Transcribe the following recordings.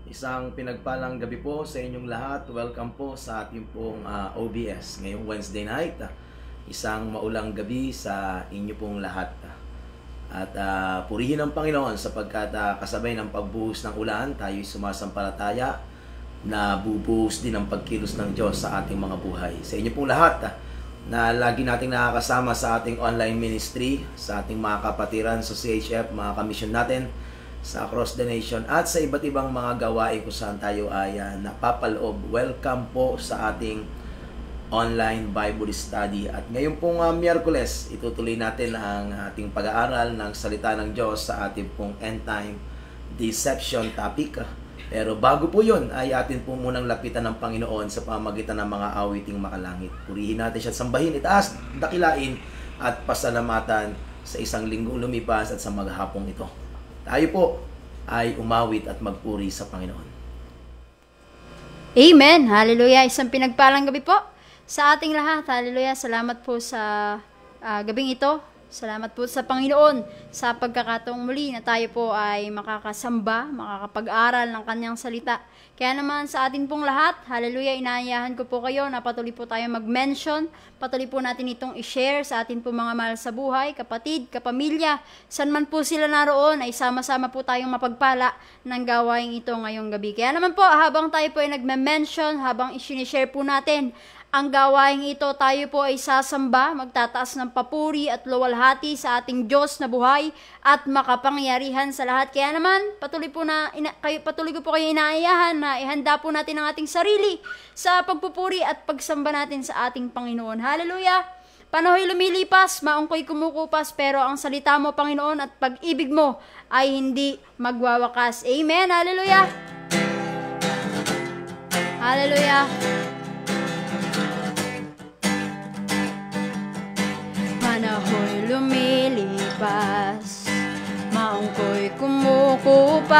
Isang pinagpalang gabi po sa inyong lahat. Welcome po sa ating pong OBS ngayong Wednesday night. Isang maulang gabi sa inyo pong lahat. At purihin ang Panginoon sapagkat kasabay ng pagbuhos ng ulan, tayo'y sumasampalataya na bubuhos din ang pagkilos ng Diyos sa ating mga buhay. Sa inyo pong lahat na lagi nating nakakasama sa ating online ministry, sa ating mga kapatiran sa CHF, mga kamisyon natin sa across the nation at sa iba't ibang mga gawain kung saan tayo ay napapaloob. Welcome po sa ating online Bible study. At ngayon pong Miyerkules, itutuloy natin ang ating pag-aaral ng salita ng Diyos sa ating pong end time deception topic. Pero bago po yun, ay atin po munang lapitan ng Panginoon sa pamamagitan ng mga awiting makalangit. Purihin natin siya, sambahin, itaas, dakilain at pasalamatan sa isang linggong lumipas at sa maghapong ito. Tayo po ay umawit at magpuri sa Panginoon. Amen. Hallelujah. Isang pinagpalang gabi po sa ating lahat. Hallelujah. Salamat po sa gabing ito. Salamat po sa Panginoon sa pagkakataong muli na tayo po ay makakasamba, makakapag-aral ng kanyang salita. Kaya naman sa atin pong lahat, hallelujah, inaayahan ko po kayo na patuloy po tayo mag-mention, patuloy po natin itong i-share sa atin po mga mahal sa buhay, kapatid, kapamilya, saan man po sila naroon, ay sama-sama po tayong mapagpala ng gawain ito ngayong gabi. Kaya naman po, habang tayo po ay nag-mention, habang i-share po natin ang gawaing ito, tayo po ay sasamba, magtataas ng papuri at luwalhati sa ating Diyos na buhay at makapangyarihan sa lahat. Kaya naman, patuloy ko po kayo inaayahan na ihanda po natin ang ating sarili sa pagpupuri at pagsamba natin sa ating Panginoon. Hallelujah! Panahoy lumilipas, maungkoy kumukupas, pero ang salita mo, Panginoon, at pag-ibig mo ay hindi magwawakas. Amen! Hallelujah! Hallelujah! Panahoy lumilipas, maungkoy kumukupas,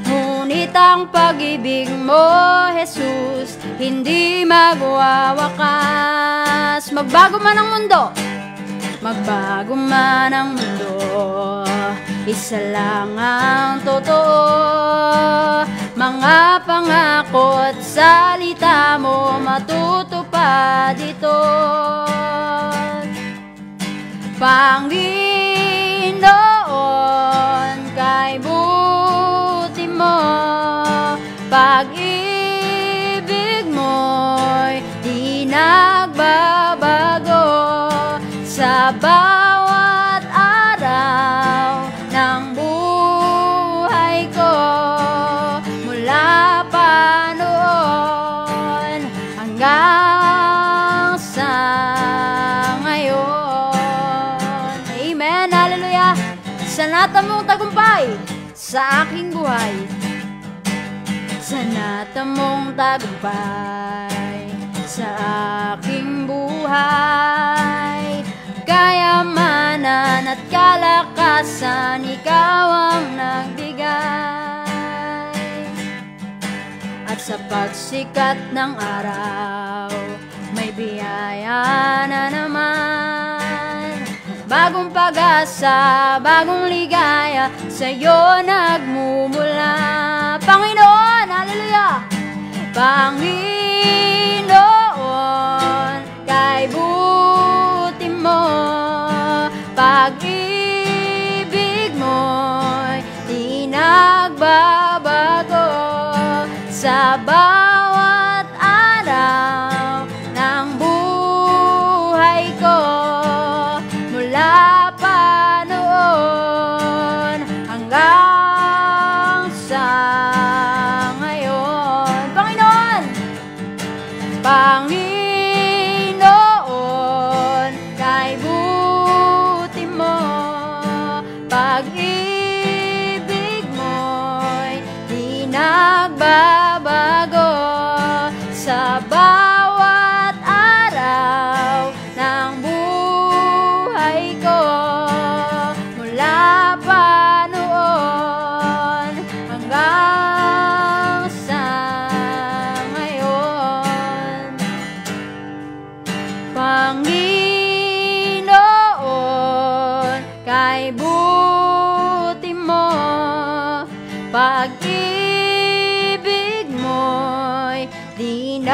ngunit ang pag-ibig mo, Jesus, hindi magwawakas. Magbago man ang mundo, magbago man ang mundo, isa lang ang totoo. Mga pangako at salita mo matutupad ito. Panginoon, kay buti mo, pag-ibig mo'y di nagbabago sa bawat araw ng buhay ko, mula pa noon hanggang sa sanata mong tagumpay sa aking buhay, sanata mong tagumpay sa aking buhay. Kayamanan at kalakasan, ikaw ang nagbigay. At sa pagsikat ng araw, may biyaya na naman. Bagong pag-asa, bagong ligaya, sa'yo nagmumula. Panginoon, hallelujah! Panginoon, kay buti mo, pag-ibig mo'y di nagbabago sa bawat araw ng buhay ko, mula pa noon hanggang sa ngayon. Panginoon, Panginoon, kay buti mo, pag-ibig mo'y di nagbabago sa bawat araw ng buhay.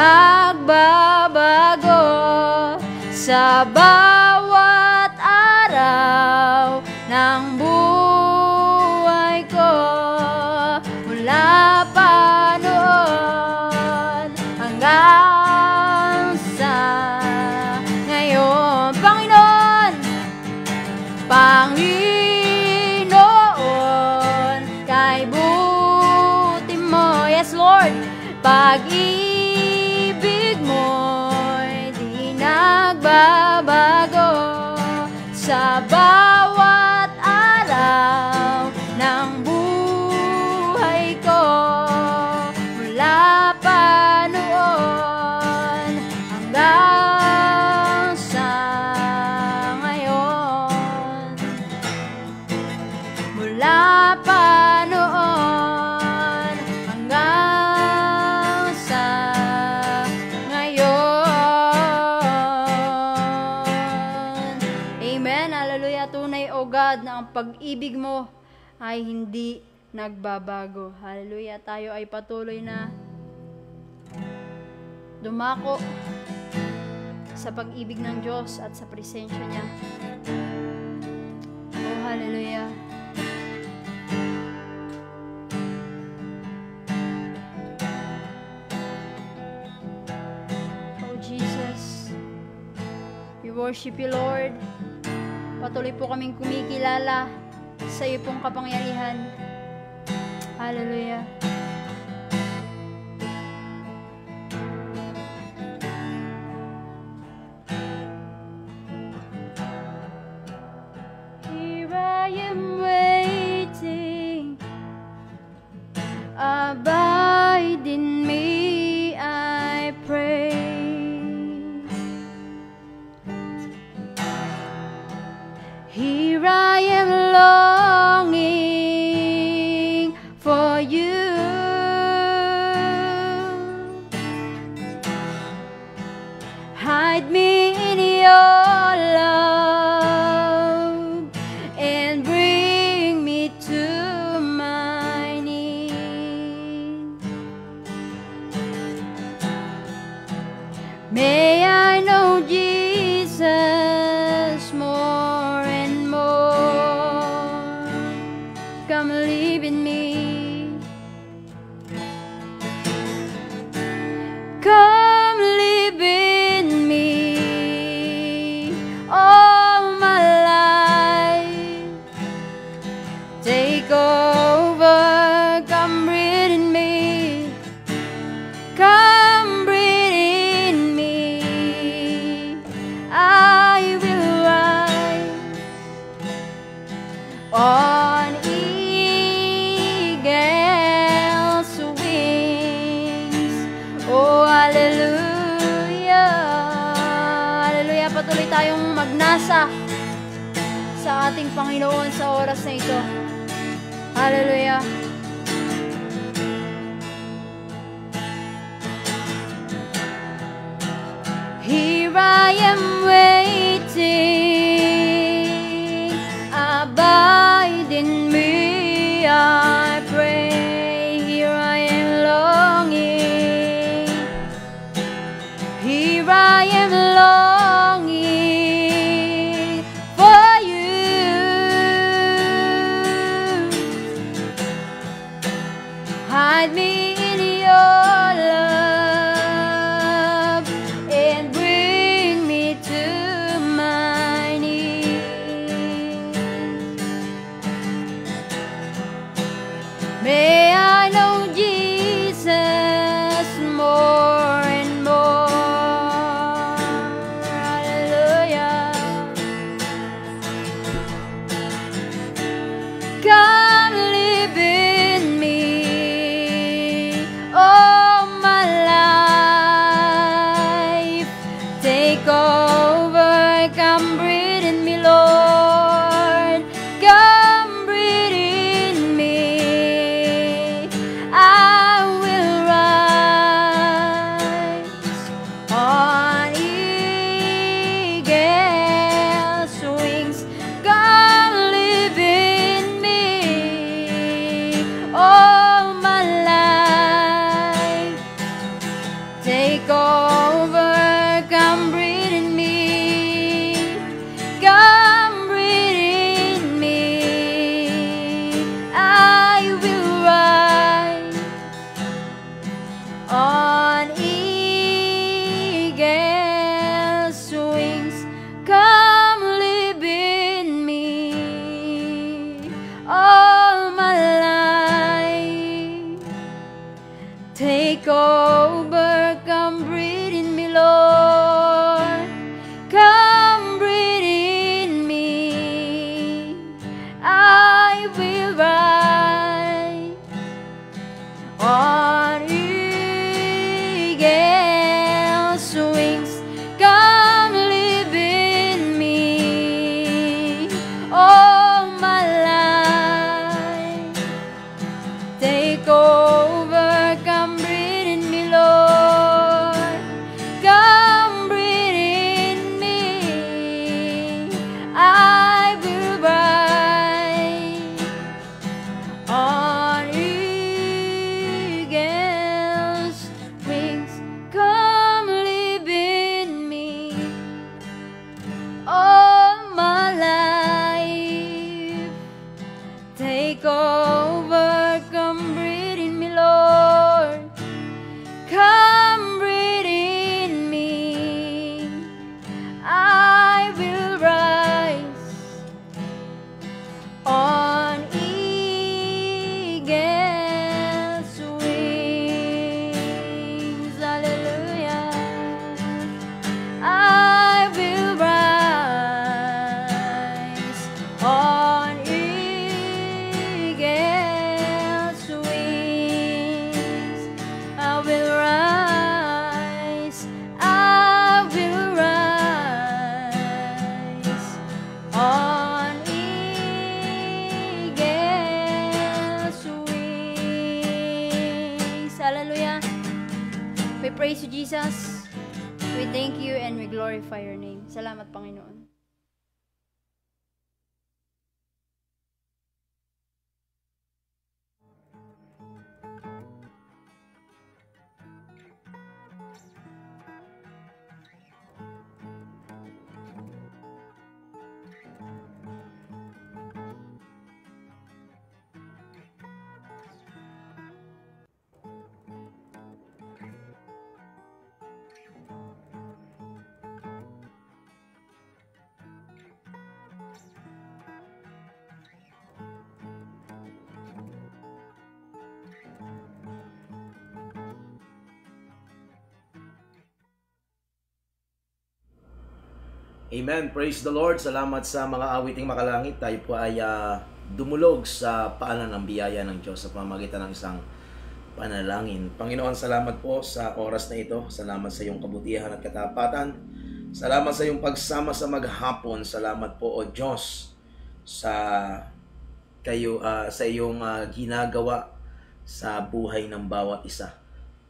nagbabago sa bawat araw ng buhay ko. Mula pa noon hanggang sa ngayon. Panginoon, Panginoon, kay buti mo. Yes, Lord, pag-ibig mo'y di nagbabago sa bawat araw ng buhay ko. Mula pa noon hanggang sa ngayon. Mula pa noon hanggang sa ngayon. Amen. Hallelujah. Tunay, O God, na ang pag-ibig mo ay hindi nagbabago. Hallelujah. Tayo ay patuloy na dumako sa pag-ibig ng Diyos at sa presensya niya. Oh, hallelujah. Oh, Jesus. We worship you, Lord. Patuloy po kaming kumikilala sa iyo pong kapangyarihan. Hallelujah. Here I am waiting. Abide in me, I pray. Here I am longing for you. Hide me in your love and bring me to my knees. May I know Jesus more and more. Come live in me. Come live in me all my life. Take over, come breathe in me. Come breathe in me. I will rise on eagle's wings. Oh, hallelujah. Hallelujah. Patuloy tayong magnasa sa ating Panginoon sa oras na ito. Hallelujah. Here I am waiting. Abide in me, I pray. Here I am longing. Here I am longing for you. Hide me in your love and bring me to Jesus, we thank you and we glorify your name. Salamat, Panginoon. Amen. Praise the Lord. Salamat sa mga awiting makalangit. Tayo po ay dumulog sa paanan ng biyaya ng Diyos sa pamamagitan ng isang panalangin. Panginoon, salamat po sa oras na ito. Salamat sa iyong kabutihan at katapatan. Salamat sa iyong pagsama sa maghapon. Salamat po, O Diyos, sa iyong ginagawa sa buhay ng bawat isa.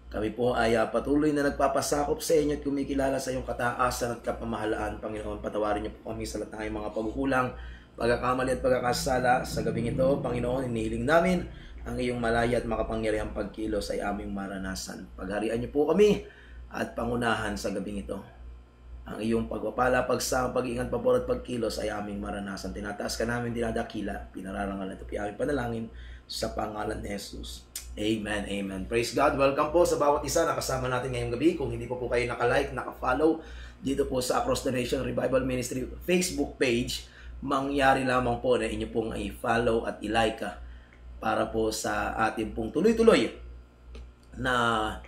Kami po ay patuloy na nagpapasakop sa inyo at kumikilala sa iyong kataasan at kapamahalaan. Panginoon, patawarin niyo po kami sa lahat ng aming mga pagkukulang, pagkakamali at pagkakasala sa gabing ito. Panginoon, inihiling namin ang iyong malaya at makapangyarihang pagkilos ay aming maranasan. Pagharian niyo po kami at pangunahan sa gabing ito. Ang iyong pagpapala, pagsama, pag-iingat, pabor at pagkilos ay aming maranasan. Tinataas ka namin, dinadakila, pinararangal ito, aming panalangin sa pangalan ni Jesus. Amen, amen. Praise God. Welcome po sa bawat isa na kasama natin ngayong gabi. Kung hindi po kayo naka-like, naka-follow dito po sa Across the Nation Revival Ministry Facebook page, mangyari lamang po na inyo pong i-follow at i-like para po sa ating pong tuloy-tuloy na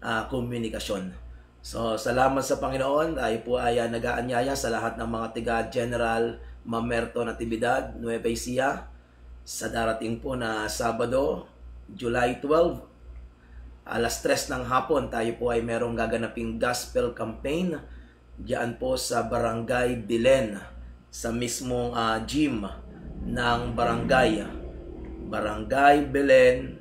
komunikasyon. So, salamat sa Panginoon. Tayo po ay nag-aanyaya sa lahat ng mga tiga-General Mamerto Natividad, Nueva Ecija, sa darating po na Sabado, July 12, alas 3 ng hapon, tayo po ay merong gaganaping gospel campaign diyan po sa Barangay Belen, sa mismong gym ng Barangay Belen,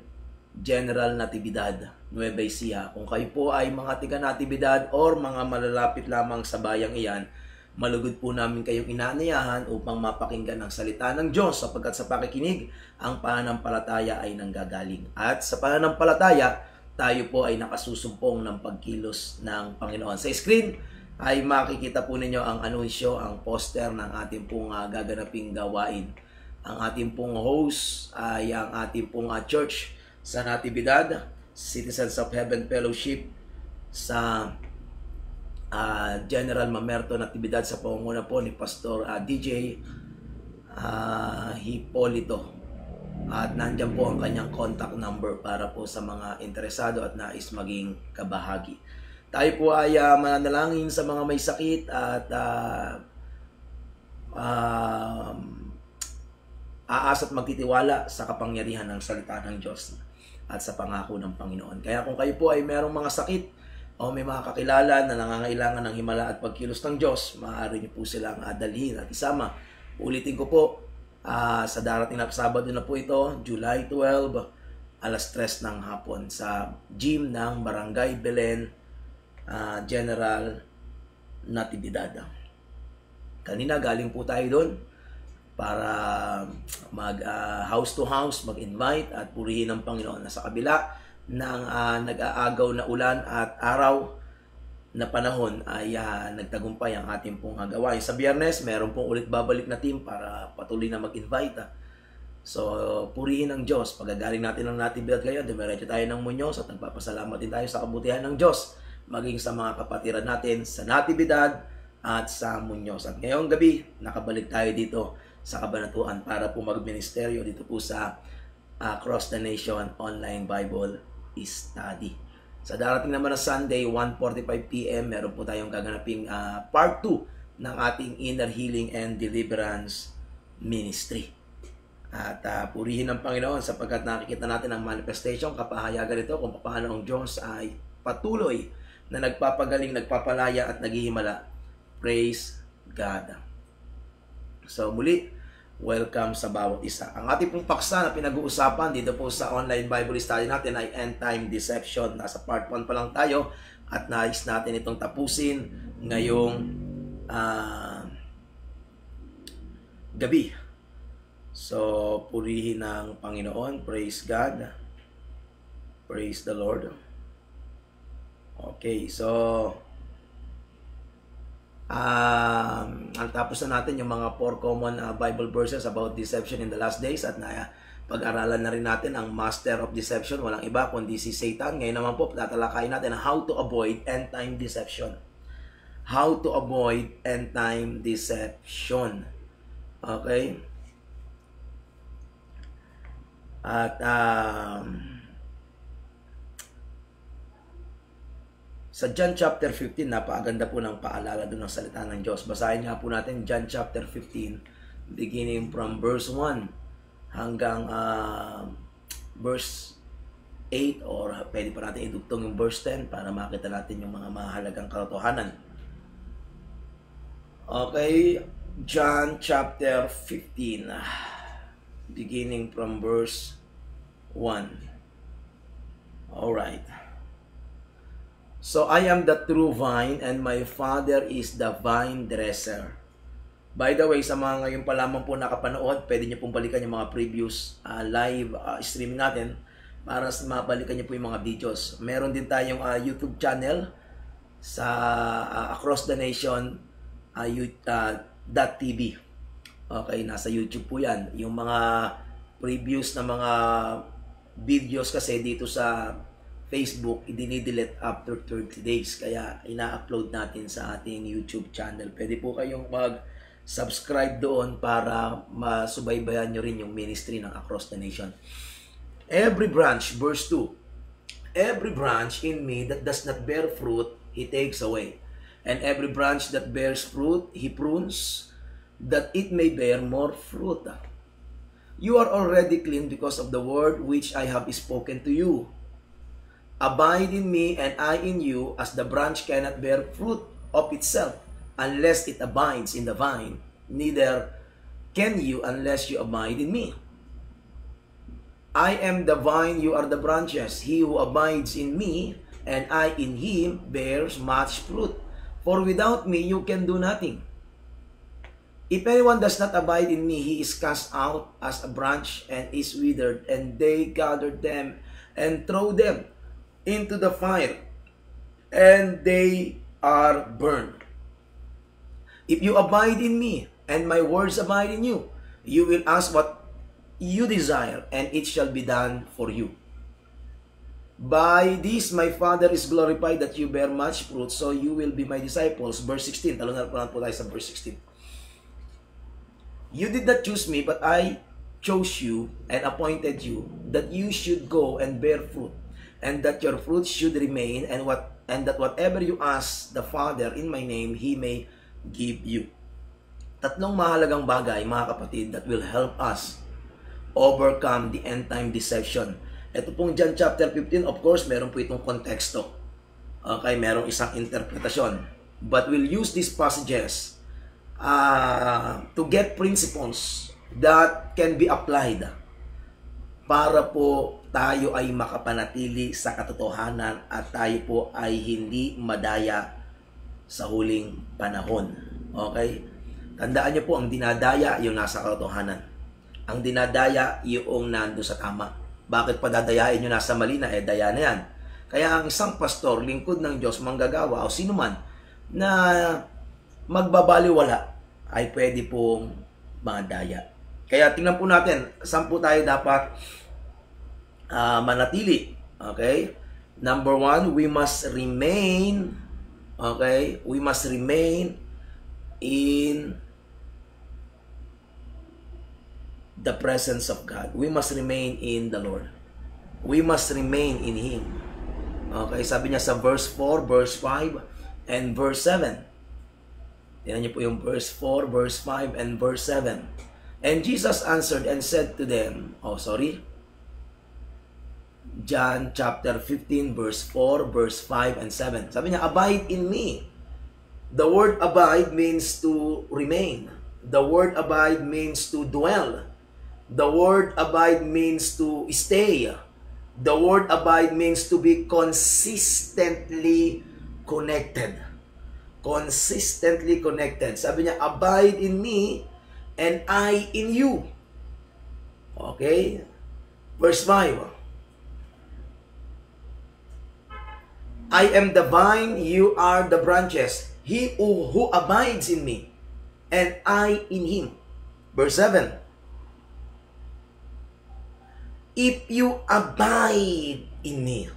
General Natividad, Nueva Ecija. Kung kayo po ay mga tiga Natividad or mga malalapit lamang sa bayang iyan, malugod po namin kayong inaanyayahan upang mapakinggan ang salita ng Diyos, sapagkat sa pakikinig, ang pananampalataya ay nanggagaling. At sa pananampalataya, tayo po ay nakasusumpong ng pagkilos ng Panginoon. Sa screen ay makikita po ninyo ang anunsyo, ang poster ng ating pong gaganaping gawain. Ang ating pong host ay ang ating pong church sa Natividad, Citizens of Heaven Fellowship sa General Mamerto Natividad, sa pangunguna po ni Pastor DJ Hipolito. At nandyan po ang kanyang contact number para po sa mga interesado at nais maging kabahagi. Tayo po ay mananalangin sa mga may sakit at aas at magtitiwala sa kapangyarihan ng salita ng Diyos at sa pangako ng Panginoon. Kaya kung kayo po ay merong mga sakit o may mga kakilala na nangangailangan ng himala at pagkilos ng Diyos, maaari niyo po silang dalhin at isama. Ulitin ko po, sa darating na Sabado na po ito, July 12, alas 3 ng hapon sa gym ng Barangay Belen, General Natividad. Kanina galing po tayo doon para mag house to house, mag-invite at purihin ang Panginoon. Sa kabila ng nag-aagaw na ulan at araw na panahon ay nagtagumpay ang ating pong gawain. Sa Biyernes, meron pong ulit babalik na team para patuloy na mag-invite. So, purihin ang Diyos. Pagagaling natin ng Natividad kayo, dumiretso tayo ng Muñoz at nagpapasalamat din tayo sa kabutihan ng Diyos, maging sa mga kapatiran natin sa Natividad at sa Muñoz. At ngayong gabi, nakabalik tayo dito sa Kabanatuan para po mag-ministeryo dito po sa Across the Nation Online Bible Study. Sa darating naman na Sunday, 1:45 p.m., meron po tayong gaganaping part 2 ng ating Inner Healing and Deliverance Ministry. At purihin ang Panginoon sapagkat nakikita natin ang manifestation, kapahayagan nito kung paano ang Diyos ay patuloy na nagpapagaling, nagpapalaya at naghihimala. Praise God. So muli, welcome sa bawat isa. Ang ating pong paksa na pinag-uusapan dito po sa online Bible study natin ay End Time Deception. Nasa part 1 pa lang tayo at nais natin itong tapusin ngayong gabi. So, purihin ng Panginoon. Praise God. Praise the Lord. Okay, so ang tapos na natin yung mga 4 common Bible verses about deception in the last days, at pag-aralan na rin natin ang master of deception, walang iba kundi si Satan. Ngayon naman po, tatalakayin natin how to avoid end-time deception. How to avoid end-time deception. Okay? At sa John chapter 15, napakaganda po ng paalala doon ng salita ng Diyos. Basahin nga po natin John chapter 15, beginning from verse 1 hanggang verse 8, or pwede pa natin idugtong yung verse 10 para makita natin yung mga mahalagang katotohanan. Okay, John chapter 15, beginning from verse 1. Alright. So, I am the true vine and my Father is the vine dresser. By the way, sa mga ngayon pa lamang po nakapanood, pwede nyo pong balikan yung mga previous live streaming natin para mabalikan nyo po yung mga videos. Meron din tayong YouTube channel sa Across the Nation .tv. Okay, nasa YouTube po yan. Yung mga previous na mga videos kasi dito sa Facebook, i-delete after 30 days. Kaya ina-upload natin sa ating YouTube channel. Pwede po kayong mag-subscribe doon para masubaybayan nyo rin yung ministry ng Across the Nation. Every branch, verse 2, every branch in me that does not bear fruit, He takes away. And every branch that bears fruit, He prunes, that it may bear more fruit. You are already clean because of the word which I have spoken to you. Abide in me and I in you, as the branch cannot bear fruit of itself unless it abides in the vine, neither can you unless you abide in me. I am the vine, you are the branches. He who abides in me and I in him bears much fruit. For without me you can do nothing. If anyone does not abide in me, he is cast out as a branch and is withered, and they gather them and throw them into the fire, and they are burned. If you abide in me, and my words abide in you, you will ask what you desire, and it shall be done for you. By this my Father is glorified, that you bear much fruit, so you will be my disciples. Verse 16, talon na po tayo sa verse 16. You did not choose me, but I chose you and appointed you, that you should go and bear fruit, and that your fruit should remain, and that whatever you ask the Father in my name, He may give you. Tatlong mahalagang bagay, mga kapatid, that will help us overcome the end-time deception. Ito pong John chapter 15, of course, meron po itong konteksto. Okay, merong isang interpretasyon. But we'll use these passages to get principles that can be applied para po tayo ay makapanatili sa katotohanan at tayo po ay hindi madaya sa huling panahon. Okay? Tandaan niyo po, ang dinadaya yung nasa katotohanan. Ang dinadaya yung nando sa tama. Bakit pa dadayain nyo nasa mali na? Daya na yan. Kaya ang isang pastor, lingkod ng Diyos, manggagawa, o sino man na magbabaliwala ay pwede pong madaya. Kaya tingnan po natin, saan po tayo dapat manatili. Okay? Number 1, we must remain, okay? We must remain in the presence of God. We must remain in the Lord. We must remain in Him. Okay? Sabi niya sa verse 4, verse 5, and verse 7. Tingnan niyo po yung verse 4, verse 5, and verse 7. And Jesus answered and said to them, John chapter 15, verse 4, verse 5, and 7. Sabi niya, abide in me. The word abide means to remain. The word abide means to dwell. The word abide means to stay. The word abide means to be consistently connected. Consistently connected. Sabi niya, abide in me and I in you. Okay? Verse 5. I am the vine, you are the branches. He who abides in me, and I in him. Verse 7. If you abide in me.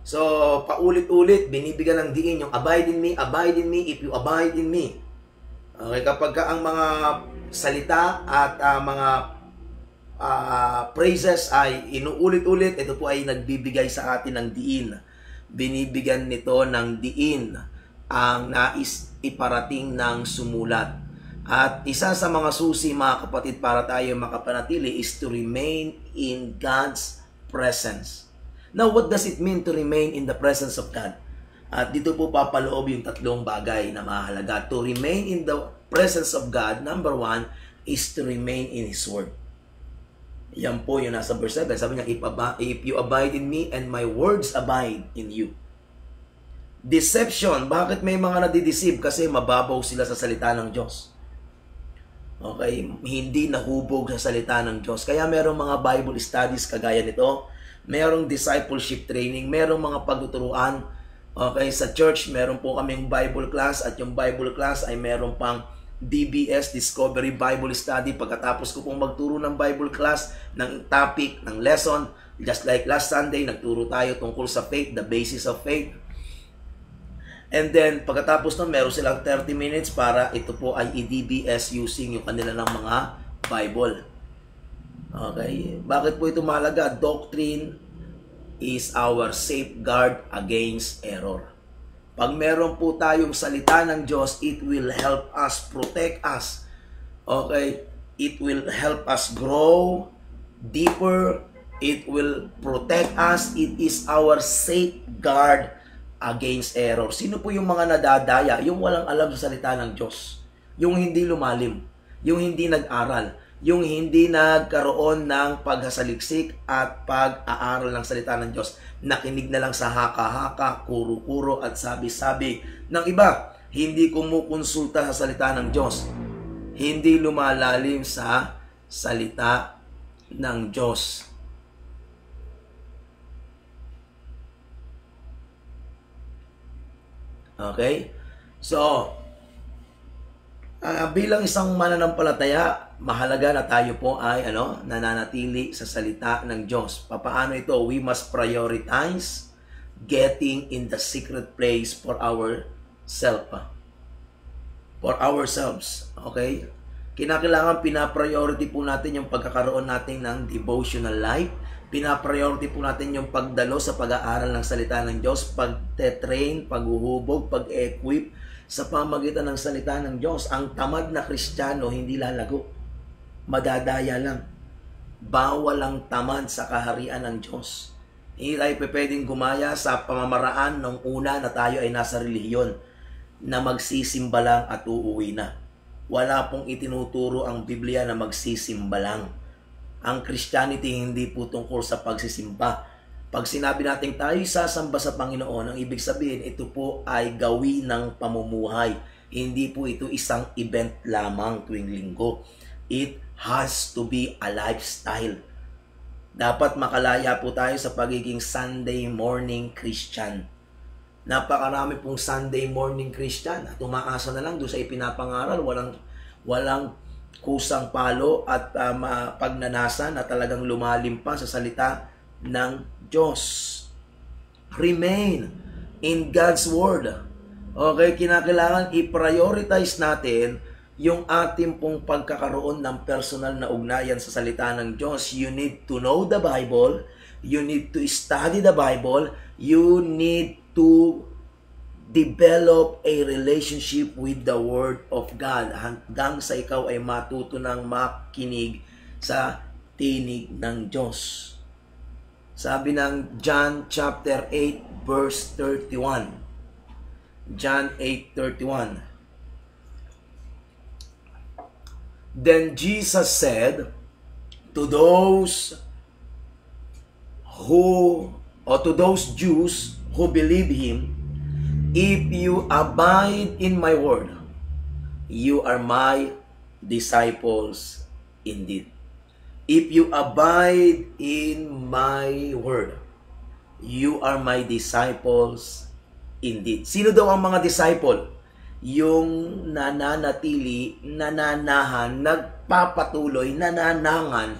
So, paulit-ulit, binibigyan ng diin yung abide in me, if you abide in me. Okay, kapag ang mga salita at mga praises ay inuulit-ulit, ito po ay nagbibigay sa atin ng diin. Binibigyan nito ng diin ang nais iparating ng sumulat. At isa sa mga susi, mga kapatid, para tayo makapanatili is to remain in God's presence. Now, what does it mean to remain in the presence of God? At dito po papaloob yung tatlong bagay na mahalaga. To remain in the presence of God, number 1, is to remain in His Word. Yan po yung nasa verse 7. Sabi niya, if you abide in me and my words abide in you. Deception. Bakit may mga nadideceive? Kasi mababaw sila sa salita ng Diyos. Okay? Hindi nahubog sa salita ng Diyos. Kaya merong mga Bible studies kagaya nito. Merong discipleship training. Merong mga pagtuturuan. Okay? Sa church, meron po kaming Bible class. At yung Bible class ay meron pang DBS, Discovery Bible Study. Pagkatapos ko pong magturo ng Bible class, ng topic, ng lesson, just like last Sunday, nagturo tayo tungkol sa faith, the basis of faith. And then, pagkatapos nun, meron silang 30 minutes para ito po ay i-DBS using yung kanila ng mga Bible. Okay? Bakit po ito mahalaga? Doctrine is our safeguard against error. Pag meron po tayong salita ng Diyos, it will help us, protect us. Okay? It will help us grow deeper. It will protect us. It is our safeguard against error. Sino po yung mga nadadaya? Yung walang alam sa salita ng Diyos. Yung hindi lumalim. Yung hindi nag-aral. Yung hindi nagkaroon ng paghasaliksik at pag-aaral ng salita ng Diyos. Nakinig na lang sa haka-haka, kuro-kuro at sabi-sabi ng iba. Hindi kumukonsulta sa salita ng Diyos. Hindi lumalalim sa salita ng Diyos. Okay? So, bilang isang mananampalataya, mahalaga na tayo po ay nananatili sa salita ng Diyos. Paano ito? We must prioritize getting in the secret place for ourselves. Okay? Kinakailangan pinapriority po natin yung pagkakaroon natin ng devotional life. Pinapriority po natin yung pagdalo sa pag-aaral ng salita ng Diyos, pag-train, paghuhubog, pag-equip sa pamagitan ng salita ng Diyos. Ang tamad na Kristiyano hindi lalago. Madadaya lang. Bawal ang tamad sa kaharian ng Diyos. Hindi tayo pwedeng gumaya sa pamamaraan ng una na tayo ay nasa relihiyon na magsisimba lang at uuwi na. Wala pong itinuturo ang Biblia na magsisimba lang. Ang Christianity hindi po tungkol sa pagsisimba. Pag sinabi natin tayo sasamba sa Panginoon, ang ibig sabihin ito po ay gawin ng pamumuhay. Hindi po ito isang event lamang tuwing linggo. It has to be a lifestyle. Dapat makalaya po tayo sa pagiging Sunday morning Christian. Napakarami pong Sunday morning Christian at umaasa na lang doon sa ipinapangaral. Walang kusang palo at pagnanasa na talagang lumalim pa sa salita ng Diyos. Remain in God's Word. Okay, kinakailangan i-prioritize natin yung ating pong pagkakaroon ng personal na ugnayan sa salita ng Diyos. You need to know the Bible. You need to study the Bible. You need to develop a relationship with the Word of God hanggang sa ikaw ay matuto ng makinig sa tinig ng Diyos. Sabi ng John chapter 8 verse 31. John 8:31. Then Jesus said to those Jews who believe him, If you abide in my word, you are my disciples indeed. If you abide in my word, you are my disciples indeed. Sino daw ang mga disciple? Yung nananatili, nananahan, nagpapatuloy, nananangan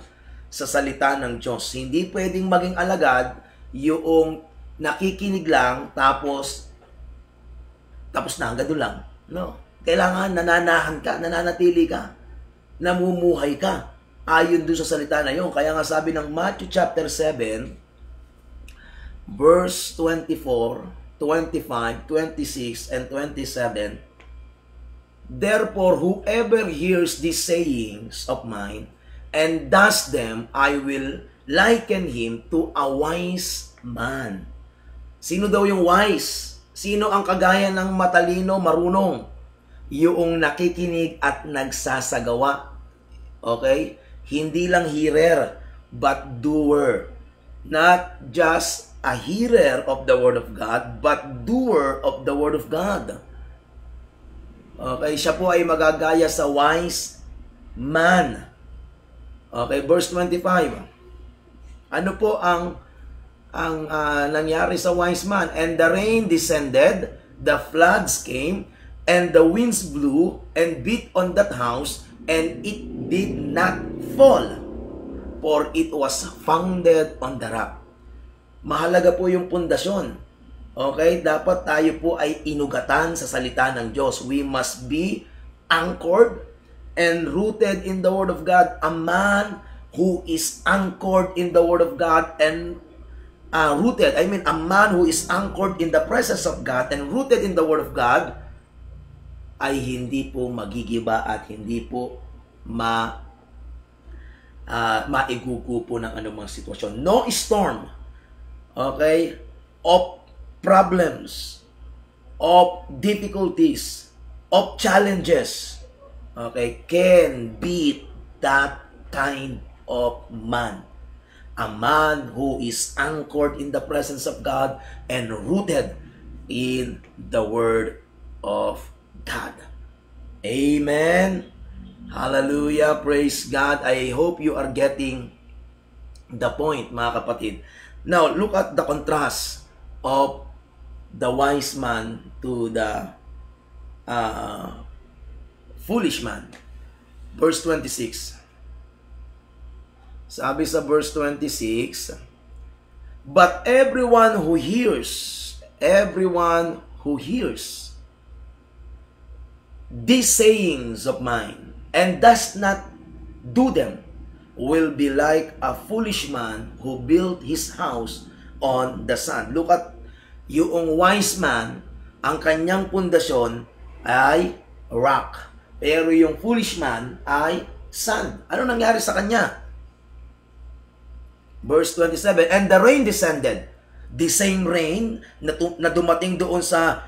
sa salita ng Diyos. Hindi pwedeng maging alagad yung nakikinig lang tapos na hanggang doon lang. No. Kailangan nananahan ka, nananatili ka, namumuhay ka ayon doon sa salita na yun. Kaya nga sabi ng Matthew chapter 7, verse 24, 25, 26, and 27, therefore, whoever hears these sayings of mine and does them, I will liken him to a wise man. Sino daw yung wise? Sino ang kagaya ng matalino, marunong? Yung nakikinig at nagsasagawa. Okay? Hindi lang hearer, but doer. Not just a hearer of the word of God, but doer of the word of God. Okay, siya po ay magagaya sa wise man. Okay, verse 25. Ano po ang nangyari sa wise man? And the rain descended, the floods came, and the winds blew and beat on that house, and it did not fall, for it was founded on the rock. Mahalaga po yung pundasyon. Okay, dapat tayo po ay inugatan sa salita ng Diyos. We must be anchored and rooted in the Word of God. A man who is anchored in the Word of God and a man who is anchored in the presence of God and rooted in the Word of God ay hindi po magigiba at hindi po maigugo po ng anumang sitwasyon. No storm, okay, of problems, of difficulties, of challenges, okay, can beat that kind of man. A man who is anchored in the presence of God and rooted in the Word of God. Amen. Hallelujah. Praise God. I hope you are getting the point, mga kapatid. Now, look at the contrast of the wise man to the foolish man. Verse 26. Sabi sa verse 26, but everyone who hears these sayings of mine and does not do them will be like a foolish man who built his house on the sand. Look at yung wise man, ang kanyang pundasyon ay rock. Pero yung foolish man ay sand. Ano nangyari sa kanya? Verse 27, and the rain descended. The same rain na dumating doon sa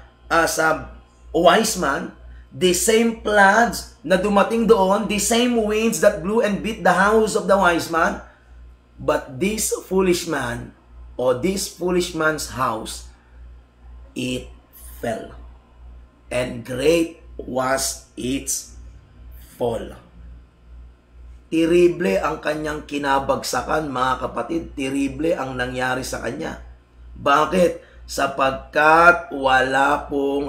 wise man, the same floods na dumating doon, the same winds that blew and beat the house of the wise man. But this foolish man, or this foolish man's house, it fell, and great was its fall. Terrible ang kanyang kinabagsakan, mga kapatid. Terrible ang nangyari sa kanya. Bakit? Sapagkat wala pong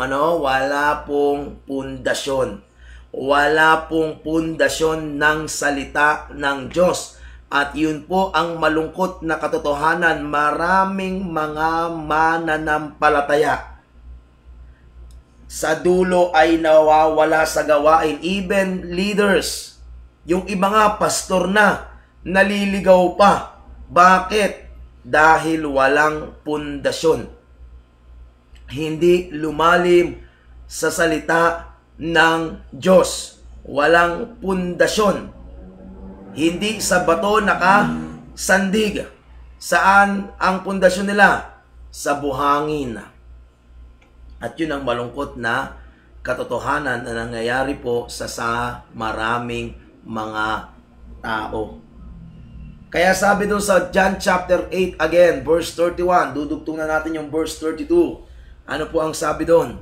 pundasyon. Wala pong pundasyon ng salita ng Diyos. At yun po ang malungkot na katotohanan. Maraming mga mananampalataya sa dulo ay nawawala sa gawain. Even leaders, yung iba nga pastor na, naliligaw pa. Bakit? Dahil walang pundasyon. Hindi lumalim sa salita ng Diyos. Walang pundasyon. Hindi sa bato nakasandig. Saan ang pundasyon nila? Sa buhangin. At yun ang malungkot na katotohanan na nangyayari po sa maraming mga tao. Kaya sabi doon sa John chapter 8 again, verse 31, dudugtong na natin yung verse 32. Ano po ang sabi doon?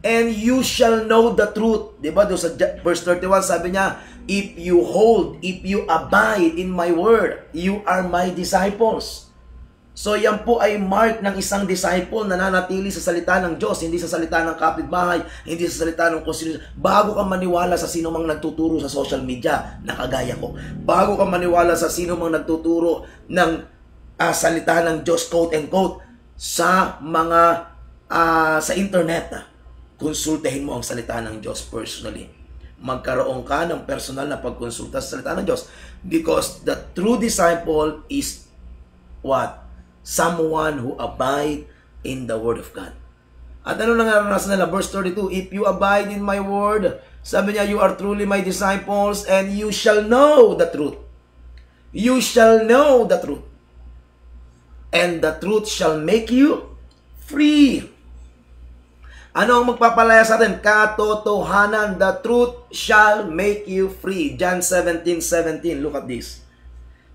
And you shall know the truth. Diba? Doon sa verse 31, sabi niya, if you abide in my word, you are my disciples. So yan po ay mark ng isang disciple na nananatili sa salita ng Diyos, hindi sa salita ng kapitbahay, hindi sa salita ng konstitusyon. Bago ka maniwala sa sino mang nagtuturo sa social media, nakagaya ko. Bago ka maniwala sa sino mang nagtuturo ng salita ng Diyos, quote and quote, sa mga sa internet, konsultahin mo ang salita ng Diyos personally. Magkaroon ka ng personal na pagkonsulta sa salita ng Diyos. Because the true disciple is what? Someone who abide in the Word of God. At ano nangyari nila? Verse 32, if you abide in my word, sabi niya, you are truly my disciples and you shall know the truth. You shall know the truth. And the truth shall make you free. Ano ang magpapalaya sa atin? Katotohanan. The truth shall make you free. John 17:17. Look at this.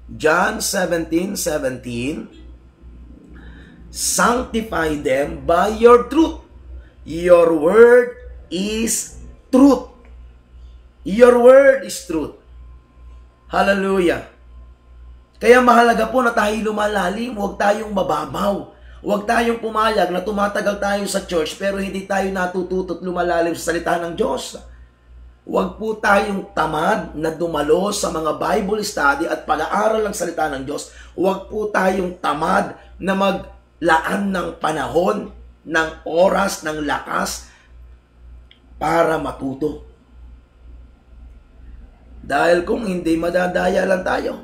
John 17:17. Sanctify them by your truth. Your word is truth. Your word is truth. Hallelujah. Kaya mahalaga po na tayo lumalalim, huwag tayong mababaw. Huwag tayong pumayag na tumatagal tayo sa church pero hindi tayo natututo at lumalalim sa salita ng Diyos. Huwag po tayong tamad na dumalo sa mga Bible study at pag-aaral ng salita ng Diyos. Huwag po tayong tamad na maglaan ng panahon, ng oras, ng lakas para matuto. Dahil kung hindi, madadaya lang tayo.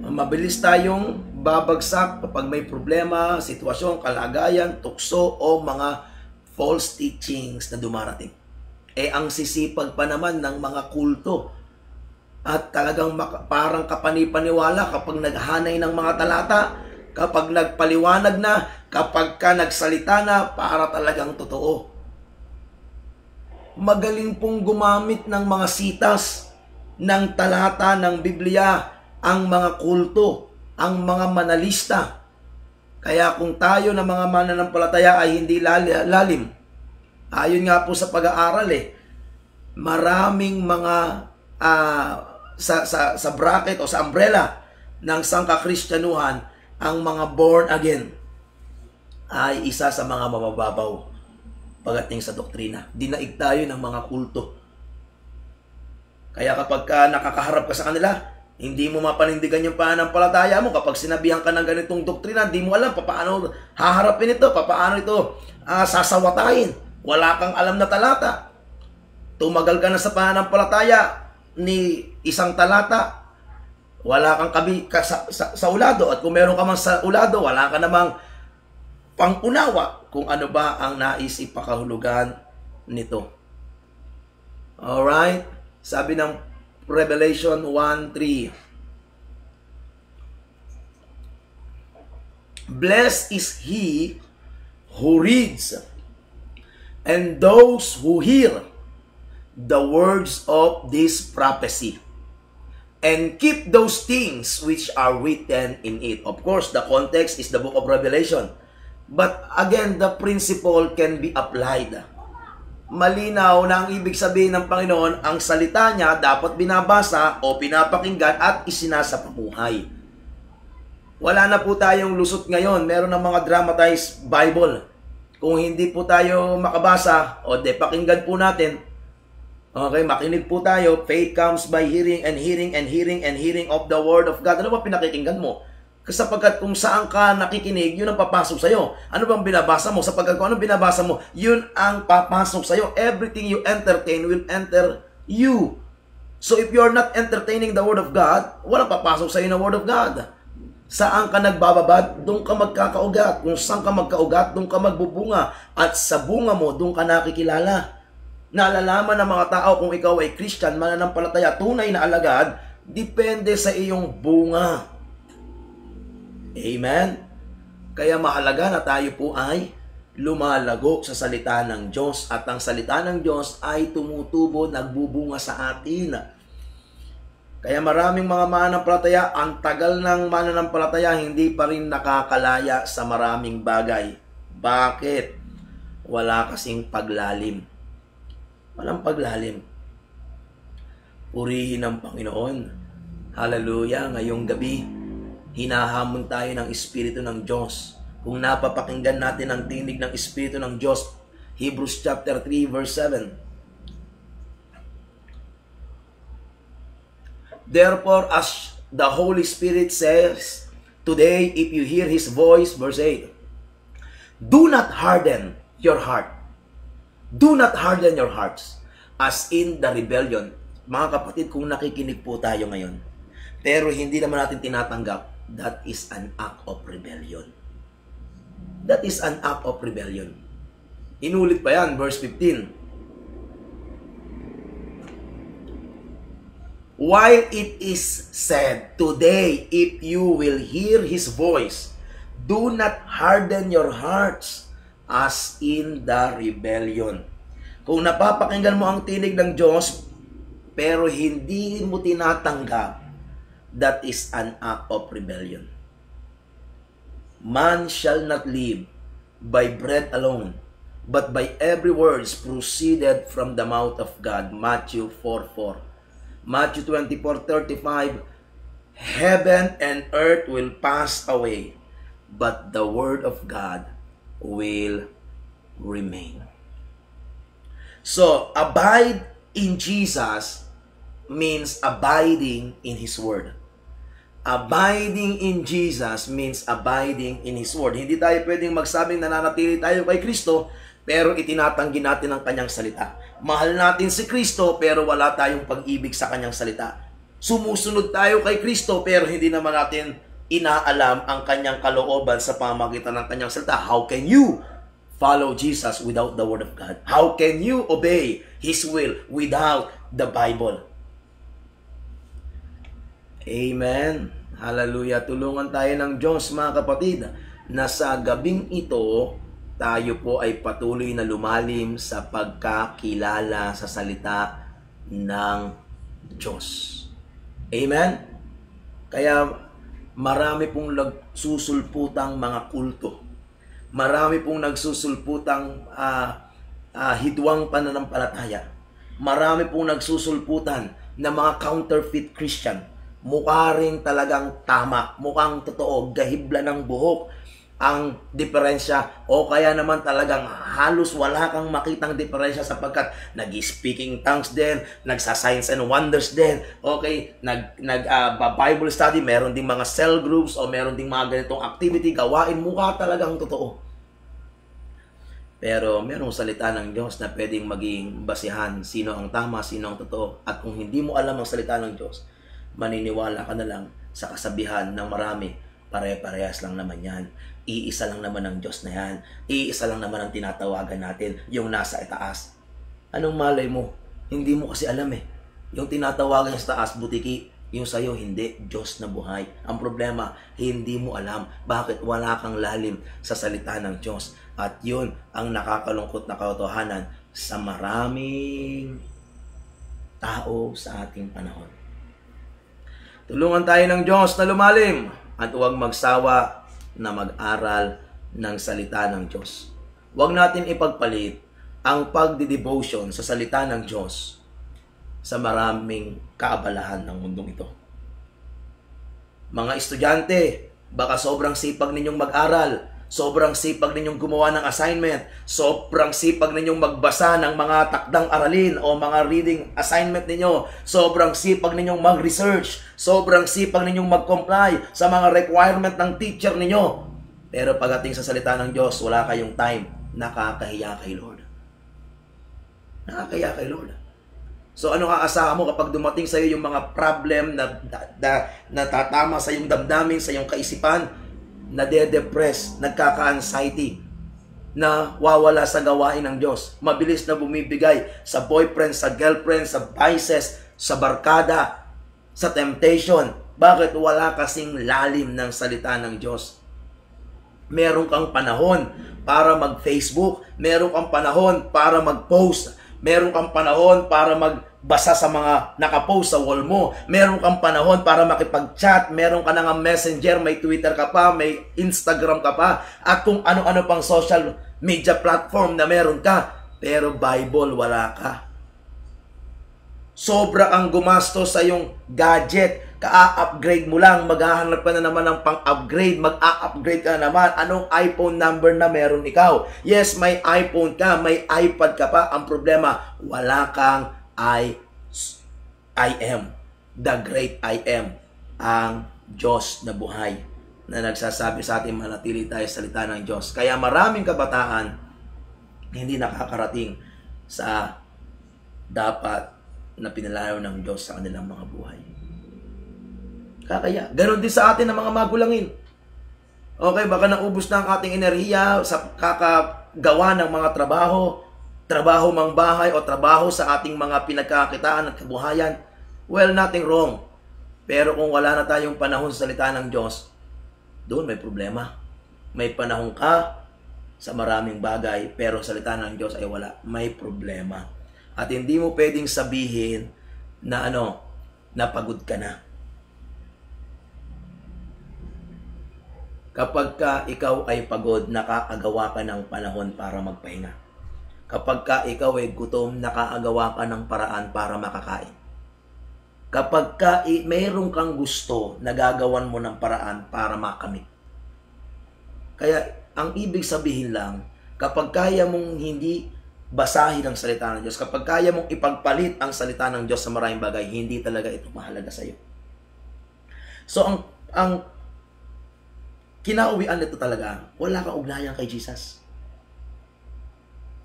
Mabilis tayong babagsak kapag may problema, sitwasyon, kalagayan, tukso o mga false teachings na dumarating. Ang sisipag pa naman ng mga kulto at talagang parang kapanipaniwala kapag naghanay ng mga talata, kapag nagpaliwanag na, kapag ka nagsalita na, para talagang totoo. Magaling pong gumamit ng mga sitas ng talata ng Biblia ang mga kulto, ang mga manalista. Kaya kung tayo na mga mananampalataya ay hindi lalim, ayon nga po sa pag-aaral maraming mga sa bracket o sa umbrella ng sangkakristyanuhan, ang mga born again ay isa sa mga mabababaw pagdating sa doktrina. Dinaig tayo ng mga kulto. Kaya kapag nakakaharap ka sa kanila, hindi mo mapanindigan yung pananampalataya mo. Kapag sinabihan ka ng ganitong doktrina, hindi mo alam paano haharapin ito, paano ito sasawatahin. Wala kang alam na talata. Tumagal ka na sa pananampalataya ni isang talata, wala kang sa ulado. At kung meron ka man sa ulado, wala ka namang pangunawa kung ano ba ang nais ipakahulugan nito. Alright? Sabi ng Revelation 1:3. Blessed is he who reads and those who hear the words of this prophecy and keep those things which are written in it. Of course, the context is the book of Revelation. But again, the principle can be applied. Malinaw na ang ibig sabihin ng Panginoon, ang salita niya dapat binabasa o pinapakinggan at isinasapabuhay. Wala na po tayong lusot ngayon. Meron ng mga dramatized Bible. Kung hindi po tayo makabasa, o pakinggan po natin. Okay, makinig po tayo. Faith comes by hearing and hearing and hearing and hearing of the Word of God. Ano ba pinakikinggan mo? Sapagkat kung saan ka nakikinig, yun ang papasok sa'yo. Ano bang binabasa mo? Sapagkat kung ano binabasa mo, yun ang papasok sa'yo. Everything you entertain will enter you. So if you're not entertaining the Word of God, walang papasok sa'yo na Word of God. Saan ka nagbababad, doon ka magkakaugat. Kung saan ka magkaugat, doon ka magbubunga. At sa bunga mo, doon ka nakikilala. Nalalaman ng mga tao kung ikaw ay Christian, mananampalataya, tunay na alagad, depende sa iyong bunga. Amen? Kaya mahalaga na tayo po ay lumalago sa salita ng Diyos at ang salita ng Diyos ay tumutubo, nagbubunga sa atin. Kaya maraming mga mananampalataya, ang tagal ng mananampalataya, hindi pa rin nakakalaya sa maraming bagay. Bakit? Wala kasing paglalim. Walang paglalim. Purihin ang Panginoon. Hallelujah. Ngayong gabi, hinahamon tayo ng Espiritu ng Diyos. Kung napapakinggan natin ang tinig ng Espiritu ng Diyos, Hebrews chapter 3 verse 7. Therefore, as the Holy Spirit says, today, if you hear His voice, verse 8, do not harden your heart. Do not harden your hearts as in the rebellion. Mga kapatid, kung nakikinig po tayo ngayon, pero hindi naman natin tinatanggap, that is an act of rebellion. That is an act of rebellion. Inulit pa yan, verse 15. While it is said, today, if you will hear His voice, do not harden your hearts as in the rebellion. Kung napapakinggan mo ang tinig ng Diyos, pero hindi mo tinatanggap, that is an act of rebellion. Man shall not live by bread alone, but by every word proceeded from the mouth of God. Matthew 4:4. Matthew 24:35, heaven and earth will pass away, but the word of God will remain. So, abide in Jesus means abiding in His word. Abiding in Jesus means abiding in His word. Hindi tayo pwedeng magsabing nananatili tayo kay Kristo, pero itinatanggi natin ang Kanyang salita. Mahal natin si Kristo, pero wala tayong pag-ibig sa Kanyang salita. Sumusunod tayo kay Kristo, pero hindi naman natin inaalam ang Kanyang kalooban sa pamamagitan ng Kanyang salita. How can you follow Jesus without the Word of God? How can you obey His will without the Bible? Amen. Hallelujah. Tulungan tayo ng Diyos, mga kapatid, na sa gabing ito, tayo po ay patuloy na lumalim sa pagkakilala sa salita ng Diyos. Amen? Kaya marami pong nagsusulputang mga kulto. Marami pong nagsusulputang hidwang pananampalataya. Marami pong nagsusulputan na mga counterfeit Christian. Mukha rin talagang tama, mukhang totoo, gahibla ng buhok ang diferensya, o kaya naman talagang halos wala kang makitang diferensya sapagkat nag-speaking tongues din, nagsa-signs and wonders din, okay, Bible study, meron ding mga cell groups o meron ding mga ganitong activity, gawain, mukha talagang totoo. Pero merong salita ng Diyos na pwedeng maging basihan sino ang tama, sino ang totoo. At kung hindi mo alam ang salita ng Diyos, maniniwala ka na lang sa kasabihan ng marami, pare-parehas lang naman yan. Iisa lang naman ang Diyos na yan. Iisa lang naman ang tinatawagan natin, yung nasa itaas. Anong malay mo? Hindi mo kasi alam eh. Yung tinatawagan sa taas, butiki. Yung sa'yo, hindi. Diyos na buhay. Ang problema, hindi mo alam. Bakit wala kang lalim sa salita ng Diyos? At yun ang nakakalungkot na katotohanan sa maraming tao sa ating panahon. Tulungan tayo ng Diyos na lumalim at huwag magsawa na mag-aral ng salita ng Diyos. Huwag natin ipagpalit ang pagdidevotion sa salita ng Diyos sa maraming kaabalahan ng mundong ito. Mga estudyante, baka sobrang sipag ninyong mag-aral, sobrang sipag ninyong gumawa ng assignment, sobrang sipag ninyong magbasa ng mga takdang aralin o mga reading assignment ninyo, sobrang sipag ninyong mag-research, sobrang sipag ninyong mag-comply sa mga requirement ng teacher ninyo. Pero pagdating sa salita ng Diyos, wala kayong time. Nakakahiya kay Lord. Nakakahiya kay Lord. So ano aasahan mo kapag dumating sa iyo yung mga problem na tatama sa iyong damdamin, sa iyong kaisipan, nade-depress, nagkaka-anxiety, na wawala sa gawain ng Diyos, mabilis na bumibigay sa boyfriend, sa girlfriend, sa vices, sa barkada, sa temptation. Bakit? Wala kasing lalim ng salita ng Diyos. Meron kang panahon para mag-Facebook, meron kang panahon para mag-post, meron kang panahon para magbasa sa mga nakapost sa wall mo. Meron kang panahon para makipag-chat. Meron ka na nga messenger, may Twitter ka pa, may Instagram ka pa, at kung ano-ano pang social media platform na meron ka. Pero Bible, wala ka. Sobra ang gumastos sa yung gadget. Ka-upgrade mo lang, maghahanap ka na naman ng pang-upgrade, mag-a-upgrade ka na naman. Anong iPhone number na meron ikaw? Yes, may iPhone ka, may iPad ka pa. Ang problema, wala kang I am, the great I am, ang Diyos na buhay, na nagsasabi sa atin manatili tayo sa salita ng Diyos. Kaya maraming kabataan hindi nakakarating sa dapat na pinalalaw ng Diyos sa kanilang mga buhay. Kaya, ganoon din sa atin ng mga magulangin. Okay, baka naubos na ang ating enerhiya sa kakagawa ng mga trabaho mang bahay o trabaho sa ating mga pinagkakitaan at kabuhayan. Well, nothing wrong. Pero kung wala na tayong panahon sa salita ng Diyos, doon may problema. May panahon ka sa maraming bagay, pero sa salita ng Diyos ay wala. May problema. At hindi mo pwedeng sabihin na napagod ka na. Kapag ka ikaw ay pagod, nakakagawa ka ng panahon para magpahinga. Kapag ka ikaw ay gutom, nakakagawa ka ng paraan para makakain. Kapag ka mayroon kang gusto, nagagawan mo ng paraan para makamit. Kaya, ang ibig sabihin lang, kapag kaya mong hindi basahin ang salita ng Diyos, kapag kaya mong ipagpalit ang salita ng Diyos sa maraming bagay, hindi talaga ito mahalaga sa iyo. So, ang kinauwian nito talaga, wala kang ugnayan kay Jesus.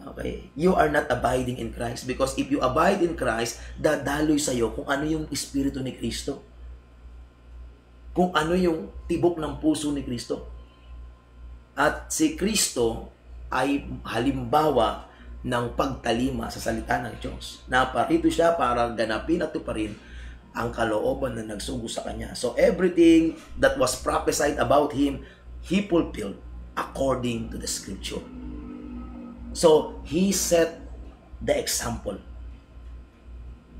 Okay? You are not abiding in Christ, because if you abide in Christ, dadaloy sa iyo kung ano yung Espiritu ni Kristo. Kung ano yung tibok ng puso ni Kristo. At si Kristo ay halimbawa ng pagtalima sa salita ng Diyos. Naparito siya para ganapin at tuparin ang kalooban na nagsugo sa kanya. So everything that was prophesied about him, he fulfilled according to the scripture. So he set the example.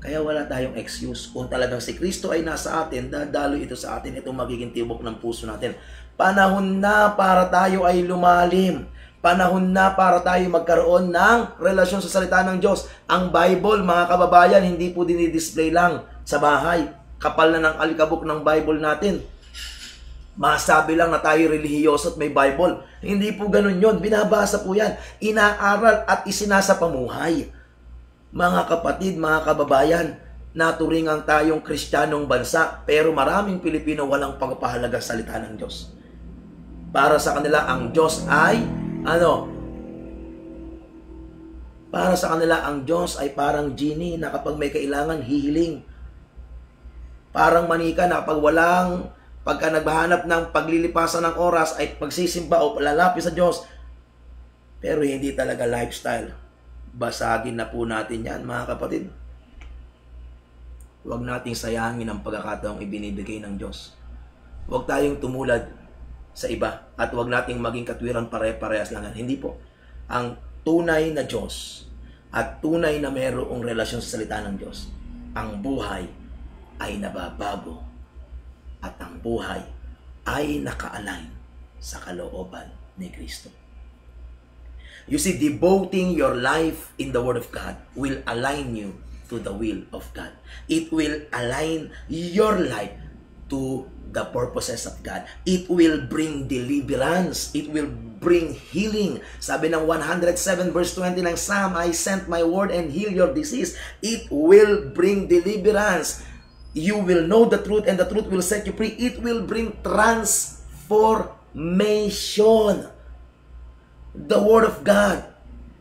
Kaya wala tayong excuse. Kung talagang si Kristo ay nasa atin, dadalo ito sa atin, itong magiging tibok ng puso natin. Panahon na para tayo ay lumalim. Panahon na para tayo magkaroon ng relasyon sa salita ng Diyos. Ang Bible, mga kababayan, hindi po dinidisplay lang sa bahay. Kapal na ng alikabok ng Bible natin. Masabi lang na tayo relihiyoso at may Bible. Hindi po ganun yun. Binabasa po yan. Inaaral at isinasapamuhay. Mga kapatid, mga kababayan, naturingan tayong Kristiyanong bansa, pero maraming Pilipino walang pagpahalaga sa salita ng Diyos. Para sa kanila, ang Diyos ay para sa kanila, ang Diyos ay parang genie na kapag may kailangan, hihiling. Parang manika na kapag pagka naghahanap ng paglilipasan ng oras, ay pagsisimba o lalapit sa Diyos. Pero hindi talaga lifestyle. Basagin na po natin yan, mga kapatid. Huwag nating sayangin ang pagkakataong ibinibigay ng Diyos. Huwag tayong tumulad sa iba. At huwag nating maging katwiran pare-parehas lang. Hindi po. Ang tunay na Diyos at tunay na mayroong relasyon sa salita ng Diyos, ang buhay ay nababago at ang buhay ay naka-align sa kalooban ni Kristo. You see, devoting your life in the Word of God will align you to the will of God. It will align your life to the purposes of God. It will bring deliverance. It will bring healing. Sabi ng 107 verse 20 ng Psalm, I sent my word and heal your disease. It will bring deliverance. You will know the truth and the truth will set you free. It will bring transformation. The Word of God.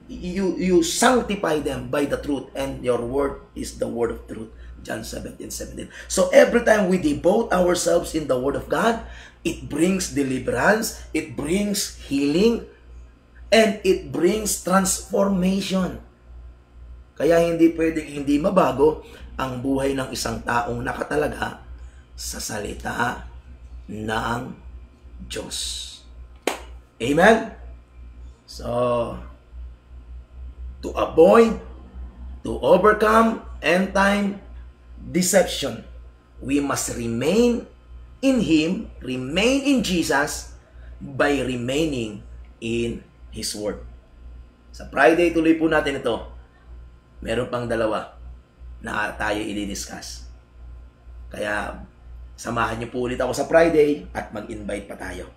You sanctify them by the truth, and your word is the word of truth. John 17:17. So every time we devote ourselves in the Word of God, it brings deliverance, it brings healing, and it brings transformation. Kaya hindi pwedeng hindi mabago ang buhay ng isang taong nakatalaga sa salita ng Diyos. Amen? So, to avoid To overcome end-time deception, we must remain in Him, remain in Jesus, by remaining in His Word. Sa Friday, tuloy po natin ito. Meron pang dalawa na tayo i-discuss. Kaya, samahan niyo po ulit ako sa Friday at mag-invite pa tayo.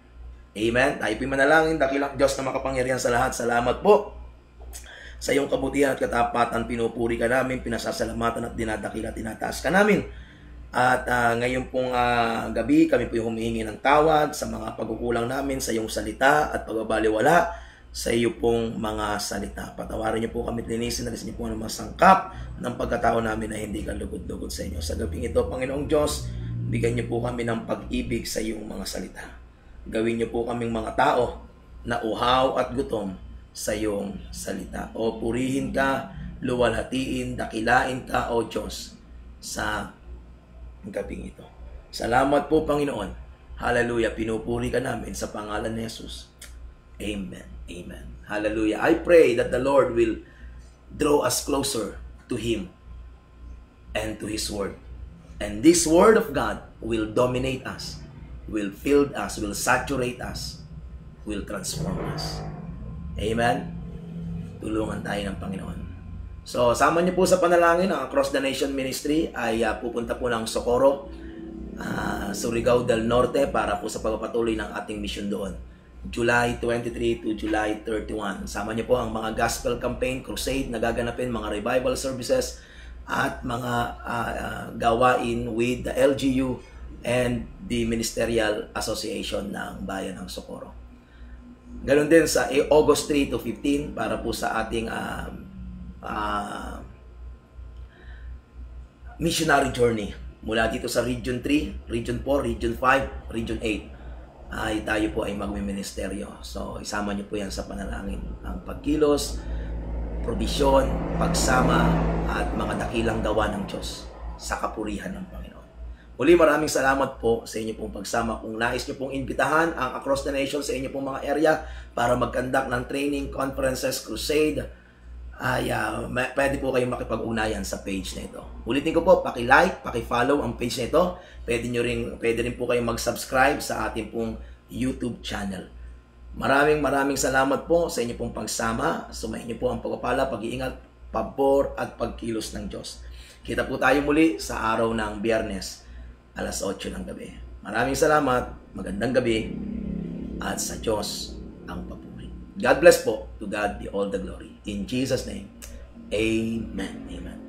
Amen? Tayo po'y manalangin, dakilang Diyos na makapangyarihan sa lahat. Salamat po sa iyong kabutihan at katapatan. Pinupuri ka namin, pinasasalamatan at dinadakil at tinataas ka namin. At ngayon pong gabi, kami po yung humihingi ng tawad sa mga pagkukulang namin sa iyong salita at pagbabaliwala sa iyo pong mga salita. Patawarin niyo po kami, linisin, nalisin niyo po ang mga sangkap ng pagkatao namin na hindi ka lugod-lugod sa inyo. Sa gabing ito, Panginoong Diyos, bigyan niyo po kami ng pag-ibig sa iyong mga salita. Gawin niyo po kaming mga tao na uhaw at gutom sa iyong salita. O purihin ka, luwalhatiin, dakilain ka, O Diyos, sa gabing ito. Salamat po, Panginoon. Hallelujah. Pinupuri ka namin sa pangalan ni Jesus. Amen. Amen. Hallelujah. I pray that the Lord will draw us closer to Him and to His Word. And this Word of God will dominate us, will fill us, will saturate us, will transform us. Amen? Tulungan tayo ng Panginoon. So, sama niyo po sa panalangin. Ang Across the Nation Ministry ay pupunta po ng Socorro, Surigao del Norte para po sa pagpapatuloy ng ating mission doon. July 23 to July 31. Sama niyo po ang mga gospel campaign, crusade na gaganapin, mga revival services, at mga gawain with the LGU and the Ministerial Association ng Bayan ng Socorro. Ganon din sa August 3 to 15 para po sa ating missionary journey. Mula dito sa Region 3, Region 4, Region 5, Region 8 ay tayo po ay magmiministeryo. So isama niyo po yan sa panalangin. Ang pagkilos, provisyon, pagsama at mga dakilang gawa ng Diyos sa kapurihan ng Panginoon. Muli, maraming salamat po sa inyo pong pagsama. Kung nais nyo pong imbitahan ang Across the Nation sa inyo pong mga area para mag-conduct ng training, conferences, crusade, ay pwede po kayong makipag-unayan sa page na ito. Ulitin ko po, paki-like, paki-follow ang page na ito. Pwede rin po kayong mag-subscribe sa ating pong YouTube channel. Maraming salamat po sa inyo pong pagsama. Sumayin niyo po ang pagpapala, pag-iingat, pabor at pagkilos ng Diyos. Kita po tayo muli sa araw ng Biyernes, alas 8 ng gabi. Maraming salamat, magandang gabi, at sa Diyos ang papuri. God bless po. To God be all the glory. In Jesus' name, Amen. Amen.